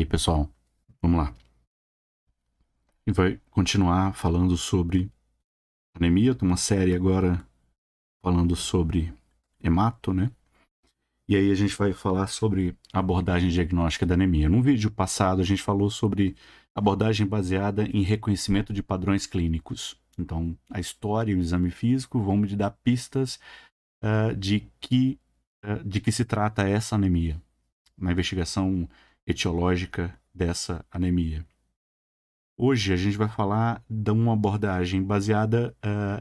E aí, pessoal, vamos lá. E vai continuar falando sobre anemia. Tem uma série agora falando sobre hemato, né? E aí a gente vai falar sobre abordagem diagnóstica da anemia. Num vídeo passado a gente falou sobre abordagem baseada em reconhecimento de padrões clínicos. Então, a história e o exame físico vão me dar pistas de que se trata essa anemia, na investigação etiológica dessa anemia. Hoje a gente vai falar de uma abordagem baseada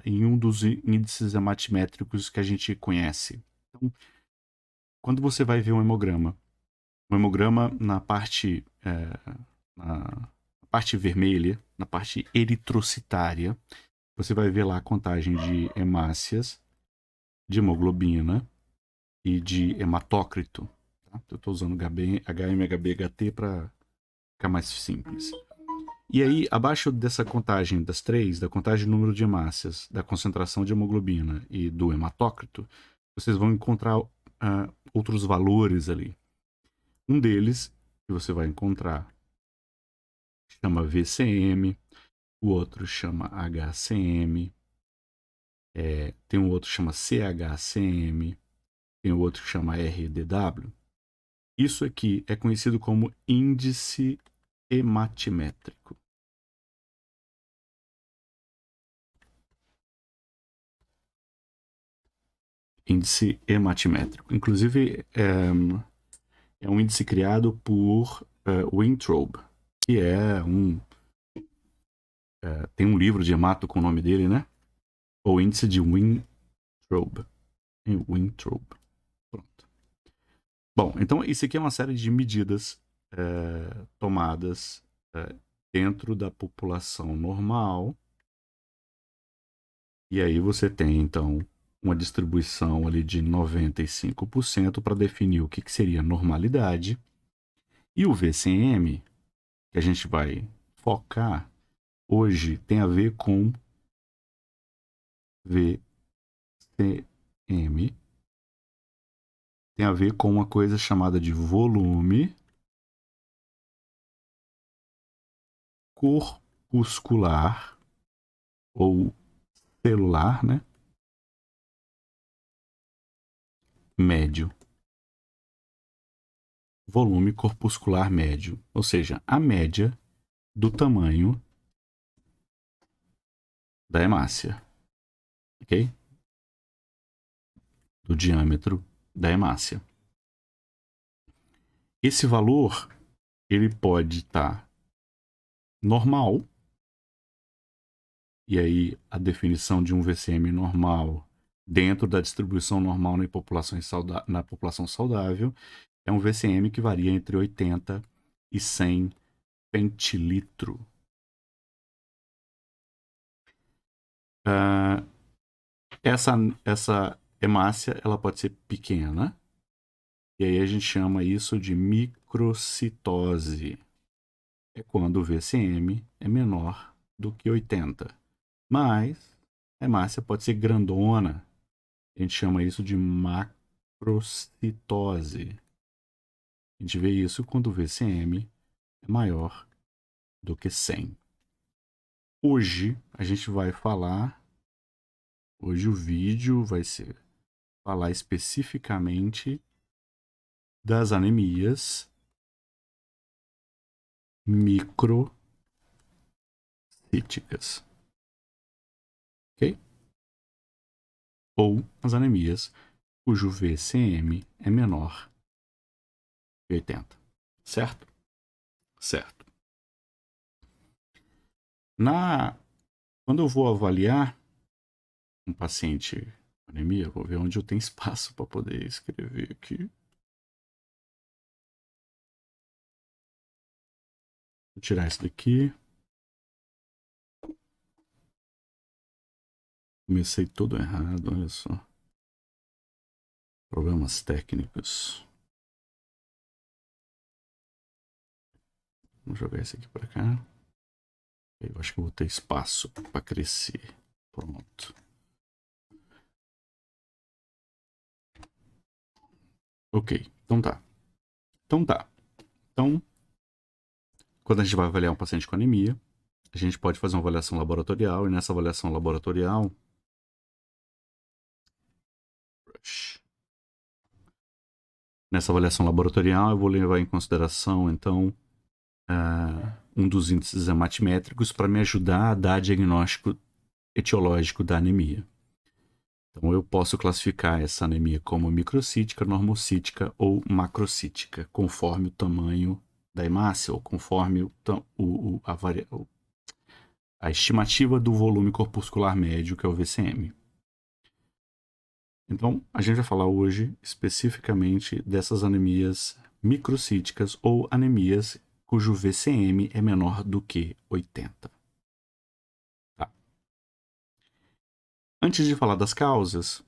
em um dos índices hematimétricos que a gente conhece. Então, quando você vai ver um hemograma na parte vermelha, na parte eritrocitária, você vai ver lá a contagem de hemácias, de hemoglobina e de hematócrito. Tá? Eu estou usando HMHBHT para ficar mais simples. E aí, abaixo dessa contagem das três, da contagem do número de hemácias, da concentração de hemoglobina e do hematócrito, vocês vão encontrar outros valores ali. Um deles que você vai encontrar chama VCM, o outro chama HCM, tem um outro que chama CHCM, tem o outro que chama RDW. Isso aqui é conhecido como índice hematimétrico. Índice hematimétrico. Inclusive, é um índice criado por Wintrobe, que tem um livro de hemato com o nome dele, né? O índice de Wintrobe. Wintrobe. Pronto. Bom, então isso aqui é uma série de medidas tomadas dentro da população normal. E aí você tem, então, uma distribuição ali de 95% para definir o que seria normalidade. E o VCM, que a gente vai focar hoje, tem a ver com VCM, tem a ver com uma coisa chamada de volume corpuscular ou celular, né? Médio. Volume corpuscular médio, ou seja, a média do tamanho da hemácia, ok? Do diâmetro da hemácia. Esse valor, ele pode estar normal, e aí a definição de um VCM normal dentro da distribuição normal na população saudável é um VCM que varia entre 80 e 100 pentilitro. Uh, essa hemácia ela pode ser pequena, e aí a gente chama isso de microcitose. É quando o VCM é menor do que 80. Mas a hemácia pode ser grandona. A gente chama isso de macrocitose. A gente vê isso quando o VCM é maior do que 100. Hoje a gente vai falar, hoje o vídeo vai ser falar especificamente das anemias microcíticas, ok? Ou as anemias cujo VCM é menor que 80, certo? Certo. Quando eu vou avaliar um paciente com anemia, vou ver onde eu tenho espaço para poder escrever aqui. Vou tirar isso daqui. Comecei todo errado, olha só. Problemas técnicos. Vamos jogar esse aqui para cá. Eu acho que eu vou ter espaço para crescer. Pronto. Ok, então tá. Então, quando a gente vai avaliar um paciente com anemia, a gente pode fazer uma avaliação laboratorial, e nessa avaliação laboratorial, eu vou levar em consideração, então, um dos índices hematimétricos para me ajudar a dar diagnóstico etiológico da anemia. Então, eu posso classificar essa anemia como microcítica, normocítica ou macrocítica, conforme o tamanho da hemácia ou conforme a estimativa do volume corpuscular médio, que é o VCM. Então, a gente vai falar hoje especificamente dessas anemias microcíticas ou anemias cujo VCM é menor do que 80. Tá. Antes de falar das causas,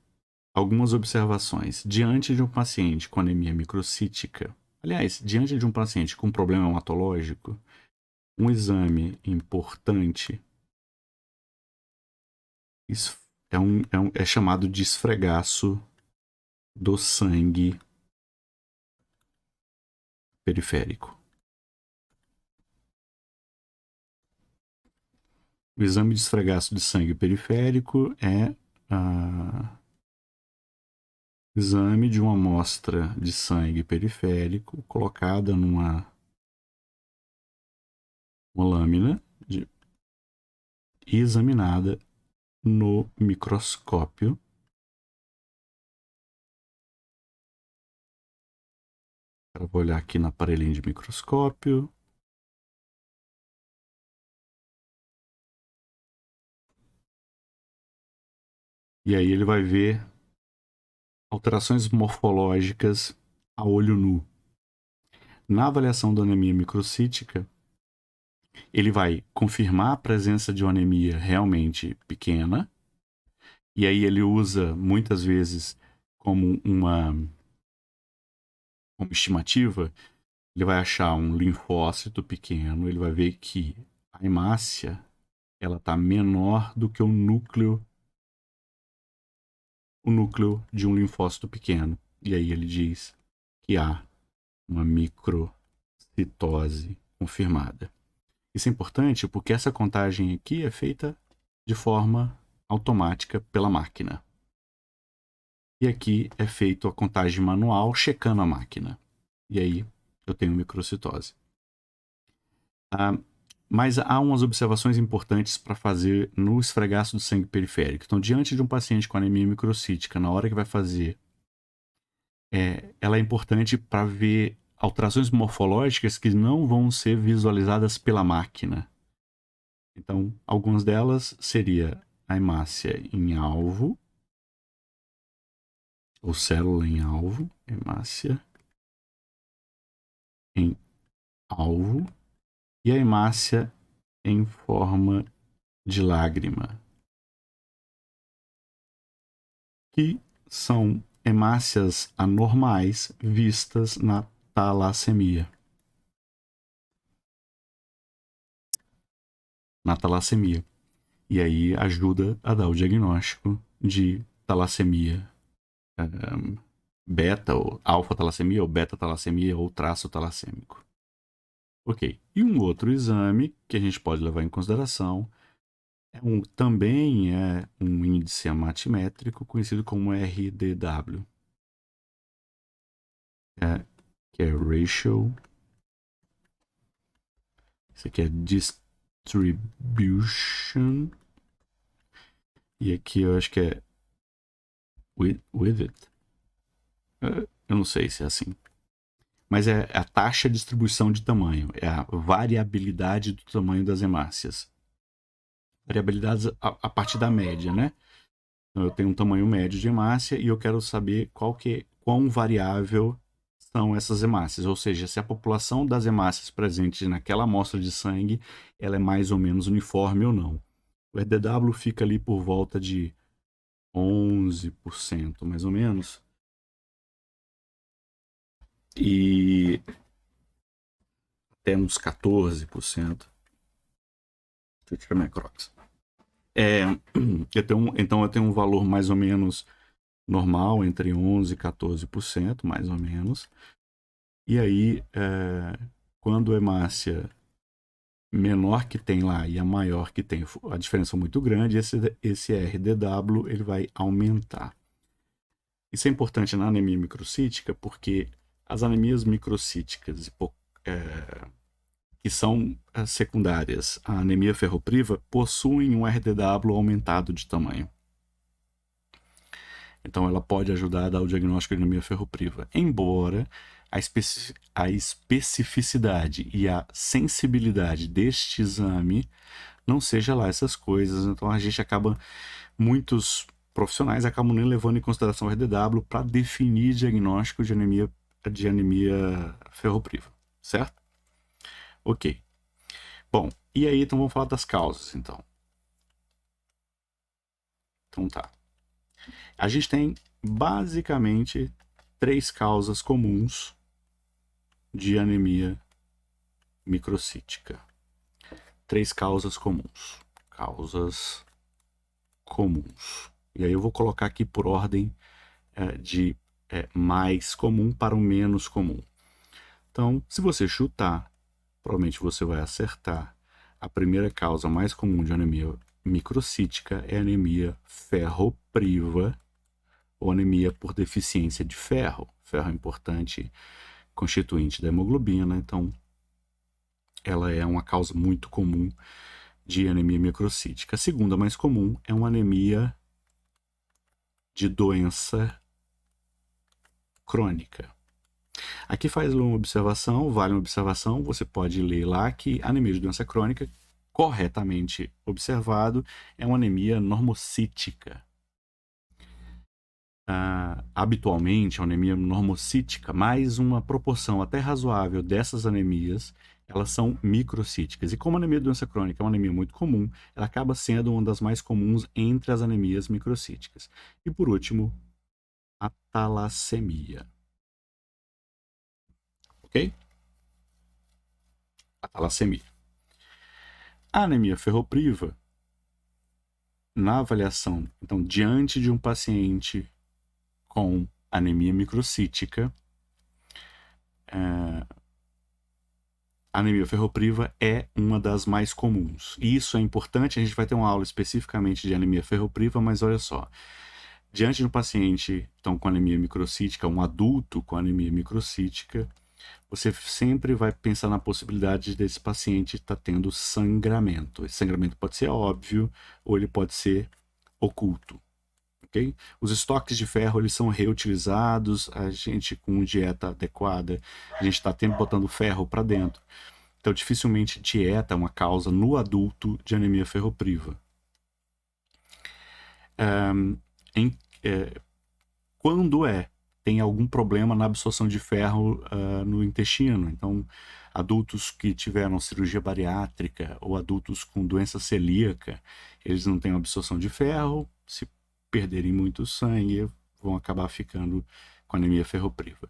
algumas observações. Diante de um paciente com anemia microcítica, aliás, diante de um paciente com problema hematológico, um exame importante é chamado de esfregaço do sangue periférico. O exame de esfregaço de sangue periférico é exame de uma amostra de sangue periférico colocada numa lâmina e examinada no microscópio. Eu vou olhar aqui no aparelhinho de microscópio. E aí ele vai ver alterações morfológicas a olho nu. Na avaliação da anemia microcítica, ele vai confirmar a presença de uma anemia realmente pequena, e aí ele usa muitas vezes como uma estimativa, ele vai achar um linfócito pequeno, ele vai ver que a hemácia ela está menor do que o núcleo de um linfócito pequeno. E aí ele diz que há uma microcitose confirmada. Isso é importante porque essa contagem aqui é feita de forma automática pela máquina. E aqui é feito a contagem manual checando a máquina. E aí eu tenho microcitose. Mas há umas observações importantes para fazer no esfregaço do sangue periférico. Então, diante de um paciente com anemia microcítica, na hora que vai fazer, ela é importante para ver alterações morfológicas que não vão ser visualizadas pela máquina. Então, algumas delas seria a hemácia em alvo, ou célula em alvo, hemácia em alvo, e a hemácia em forma de lágrima, que são hemácias anormais vistas na talassemia. E aí ajuda a dar o diagnóstico de talassemia beta ou alfa-talassemia ou beta-talassemia ou traço talassêmico. Ok. E um outro exame que a gente pode levar em consideração também é um índice hematimétrico conhecido como RDW, que é Ratio. Isso aqui é Distribution. E aqui eu acho que é with it. Eu não sei se é assim. Mas é a taxa de distribuição de tamanho. É a variabilidade do tamanho das hemácias. Variabilidades a partir da média, né? Então, eu tenho um tamanho médio de hemácia e eu quero saber quão variável são essas hemácias. Ou seja, se a população das hemácias presentes naquela amostra de sangue ela é mais ou menos uniforme ou não. O RDW fica ali por volta de 11%, mais ou menos. E até uns 14%. Deixa eu tirar minha Crocs. Então eu tenho um valor mais ou menos normal, entre 11% e 14%, mais ou menos. E aí, quando a hemácia menor que tem lá e a maior que tem, a diferença é muito grande, esse RDW ele vai aumentar. Isso é importante na anemia microcítica porque as anemias microcíticas que são secundárias à anemia ferropriva possuem um RDW aumentado de tamanho. Então ela pode ajudar a dar o diagnóstico de anemia ferropriva, embora a especificidade e a sensibilidade deste exame não seja lá essas coisas. Então a gente acaba, muitos profissionais acabam nem levando em consideração o RDW para definir diagnóstico de anemia ferropriva, certo? Ok. Bom, e aí então vamos falar das causas, então. Então tá. A gente tem basicamente 3 causas comuns de anemia microcítica. 3 causas comuns. Causas comuns. E aí eu vou colocar aqui por ordem de mais comum para o menos comum. Então, se você chutar, provavelmente você vai acertar. A primeira causa mais comum de anemia microcítica é anemia ferropriva ou anemia por deficiência de ferro. Ferro é importante constituinte da hemoglobina, então ela é uma causa muito comum de anemia microcítica. A segunda mais comum é uma anemia de doença crônica. Aqui faz uma observação, vale uma observação, você pode ler lá que anemia de doença crônica, corretamente observado, é uma anemia normocítica. Habitualmente, a anemia normocítica, mais uma proporção até razoável dessas anemias, elas são microcíticas. E como a anemia de doença crônica é uma anemia muito comum, ela acaba sendo uma das mais comuns entre as anemias microcíticas. E por último, a talassemia. Ok? A talassemia. A anemia ferropriva, na avaliação, então, diante de um paciente com anemia microcítica, a anemia ferropriva é uma das mais comuns. E isso é importante, a gente vai ter uma aula especificamente de anemia ferropriva, mas olha só. Diante de um paciente então, com anemia microcítica, um adulto com anemia microcítica, você sempre vai pensar na possibilidade desse paciente estar tendo sangramento. Esse sangramento pode ser óbvio ou ele pode ser oculto. Okay? Os estoques de ferro eles são reutilizados, a gente com dieta adequada, a gente está botando ferro para dentro. Então, dificilmente dieta é uma causa no adulto de anemia ferropriva. Quando tem algum problema na absorção de ferro no intestino, então adultos que tiveram cirurgia bariátrica ou adultos com doença celíaca, eles não têm absorção de ferro, se perderem muito sangue, vão acabar ficando com anemia ferropriva.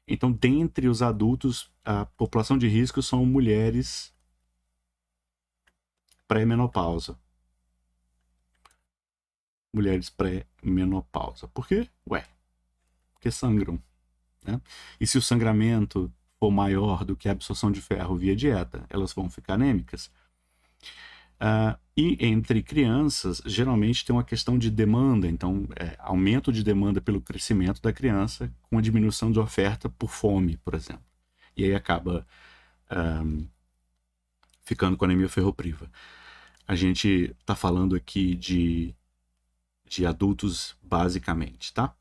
Então, dentre os adultos, a população de risco são mulheres pré-menopausa. Mulheres pré-menopausa. Por quê? Porque sangram. Né? E se o sangramento for maior do que a absorção de ferro via dieta, elas vão ficar anêmicas. E entre crianças, geralmente tem uma questão de demanda, então aumento de demanda pelo crescimento da criança com a diminuição de oferta por fome, por exemplo. E aí acaba ficando com anemia ferropriva. A gente está falando aqui de adultos basicamente, tá?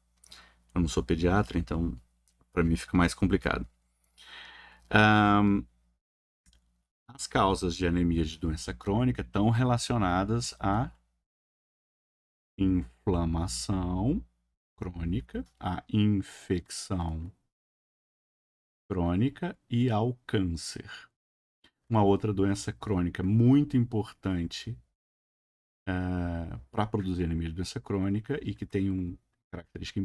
Eu não sou pediatra, então para mim fica mais complicado. As causas de anemia de doença crônica estão relacionadas à inflamação crônica, à infecção crônica e ao câncer. Uma outra doença crônica muito importante para produzir anemia de doença crônica e que tem uma característica,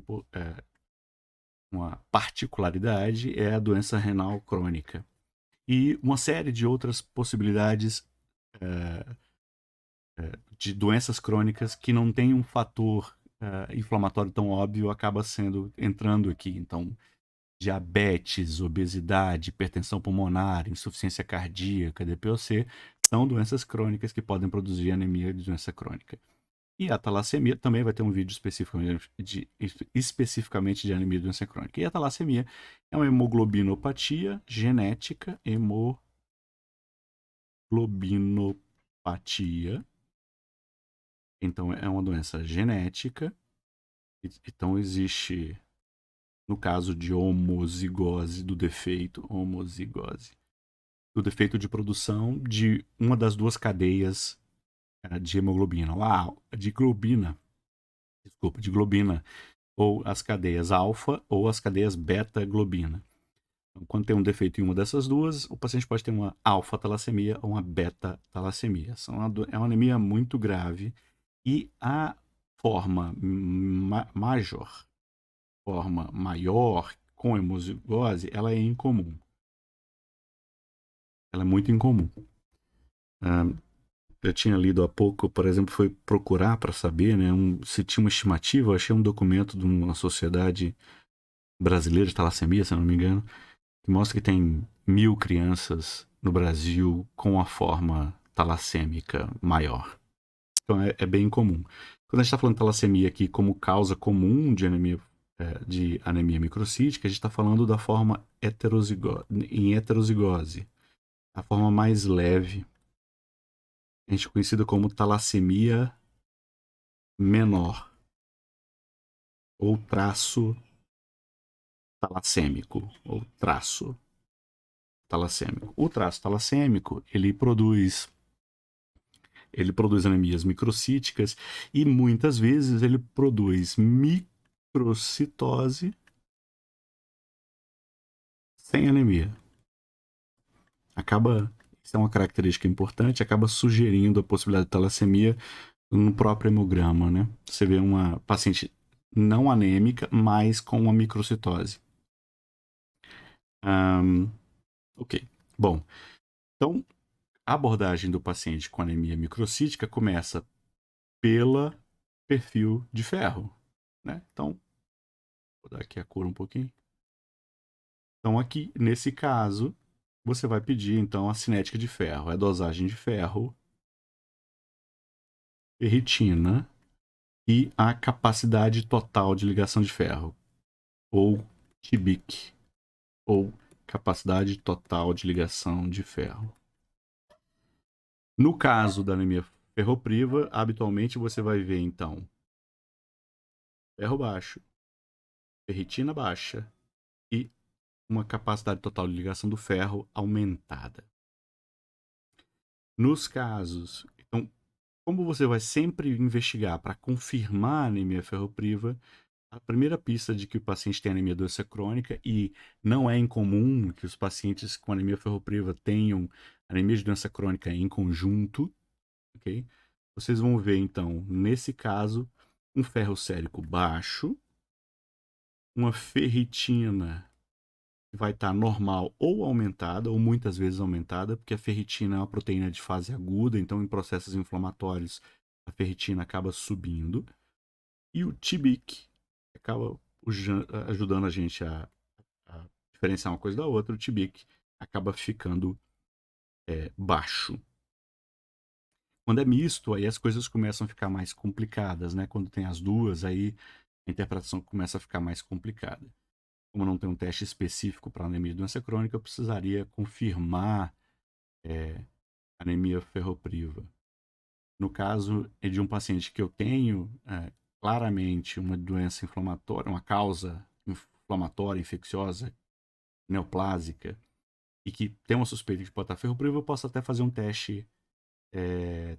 uma particularidade, é a doença renal crônica. E uma série de outras possibilidades de doenças crônicas que não tem um fator inflamatório tão óbvio acaba entrando aqui. Então, diabetes, obesidade, hipertensão pulmonar, insuficiência cardíaca, DPOC, são doenças crônicas que podem produzir anemia de doença crônica. E a talassemia também vai ter um vídeo especificamente de anemia de doença crônica. E a talassemia é uma hemoglobinopatia genética, hemoglobinopatia. Então é uma doença genética. Então existe, no caso de homozigose, do defeito de produção de uma das duas cadeias de hemoglobina, de globina, ou as cadeias alfa ou as cadeias beta-globina. Então, quando tem um defeito em uma dessas duas, o paciente pode ter uma alfa-talassemia ou uma beta-talassemia. É uma anemia muito grave e a forma maior com hemozigose, ela é incomum. Ela é muito incomum. Eu tinha lido há pouco, por exemplo, foi procurar para saber, né, se tinha uma estimativa. Eu achei um documento de uma sociedade brasileira de talassemia, se não me engano, que mostra que tem 1.000 crianças no Brasil com a forma talassêmica maior. Então é bem comum. Quando a gente está falando de talassemia aqui como causa comum de anemia microcítica, a gente está falando da forma em heterozigose, a forma mais leve, a gente conhecida como talassemia menor ou traço talassêmico ou traço talassêmico. O traço talassêmico, ele produz anemias microcíticas e muitas vezes ele produz microcitose sem anemia. Isso é uma característica importante, acaba sugerindo a possibilidade de talassemia no próprio hemograma, né? Você vê uma paciente não anêmica, mas com uma microcitose. Ok. Bom, então a abordagem do paciente com anemia microcítica começa pelo perfil de ferro, né? Então, vou dar aqui a cor um pouquinho. Então, aqui, nesse caso, você vai pedir, então, a cinética de ferro. É dosagem de ferro, ferritina e a capacidade total de ligação de ferro, ou TBIC, ou capacidade total de ligação de ferro. No caso da anemia ferropriva, habitualmente você vai ver, então, ferro baixo, ferritina baixa e uma capacidade total de ligação do ferro aumentada. Nos casos, então, como você vai sempre investigar para confirmar a anemia ferropriva, a primeira pista de que o paciente tem anemia doença crônica, e não é incomum que os pacientes com anemia ferropriva tenham anemia de doença crônica em conjunto, ok? Vocês vão ver, então, nesse caso, um ferro sérico baixo, uma ferritina que vai estar normal ou aumentada, ou muitas vezes aumentada, porque a ferritina é uma proteína de fase aguda, então em processos inflamatórios a ferritina acaba subindo. E o TBIC acaba ajudando a gente a diferenciar uma coisa da outra. O TBIC acaba ficando baixo. Quando é misto, aí as coisas começam a ficar mais complicadas, né? Quando tem as duas, aí a interpretação começa a ficar mais complicada. Como não tem um teste específico para anemia de doença crônica, eu precisaria confirmar anemia ferropriva. No caso de um paciente que eu tenho claramente uma doença inflamatória, uma causa inflamatória, infecciosa, neoplásica, e que tem uma suspeita de pode estar ferropriva, eu posso até fazer um teste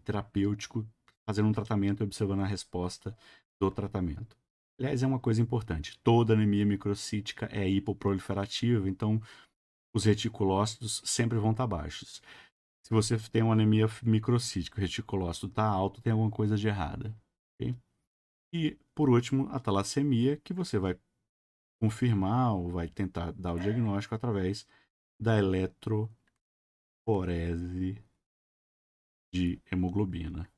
terapêutico, fazendo um tratamento e observando a resposta do tratamento. Aliás, é uma coisa importante, toda anemia microcítica é hipoproliferativa, então os reticulócitos sempre vão estar baixos. Se você tem uma anemia microcítica, o reticulócito está alto, tem alguma coisa de errada. Okay? E, por último, a talassemia, que você vai confirmar ou vai tentar dar o diagnóstico através da eletroforese de hemoglobina.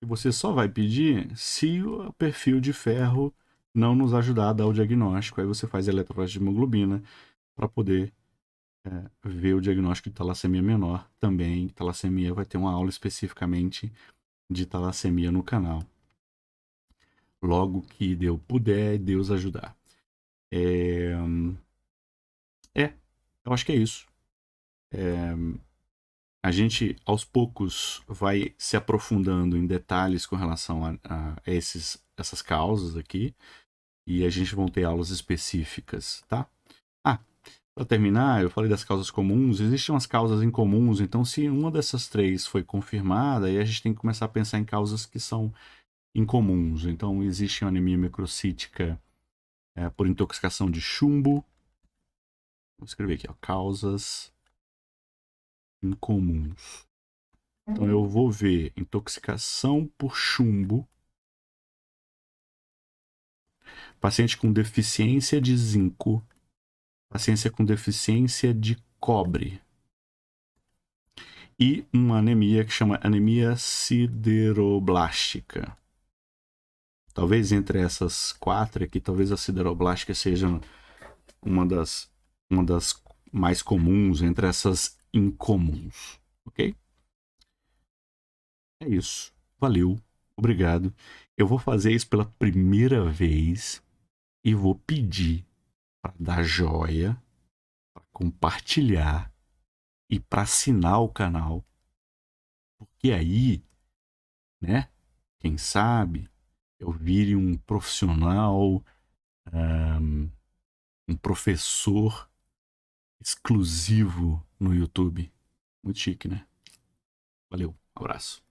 E você só vai pedir se o perfil de ferro não nos ajudar a dar o diagnóstico. Aí você faz a eletroforese de hemoglobina para poder ver o diagnóstico de talassemia menor também. Talassemia vai ter uma aula especificamente de talassemia no canal. Logo que Deus puder, Deus ajudar. Eu acho que é isso. A gente, aos poucos, vai se aprofundando em detalhes com relação a essas causas aqui. E a gente vai ter aulas específicas, tá? Para terminar, eu falei das causas comuns. Existem umas causas incomuns, então se uma dessas três foi confirmada, aí a gente tem que começar a pensar em causas que são incomuns. Então existe uma anemia microcítica por intoxicação de chumbo. Vou escrever aqui, ó, causas incomuns. Então eu vou ver intoxicação por chumbo, paciente com deficiência de zinco, paciente com deficiência de cobre e uma anemia que chama anemia sideroblástica. Talvez entre essas quatro aqui, talvez a sideroblástica seja uma das mais comuns entre essas incomuns, ok? É isso. Valeu. Obrigado. Eu vou fazer isso pela primeira vez e vou pedir para dar joia, para compartilhar e para assinar o canal. Porque aí, né? Quem sabe eu vire um profissional, um professor exclusivo no YouTube. Muito chique, né? Valeu, abraço.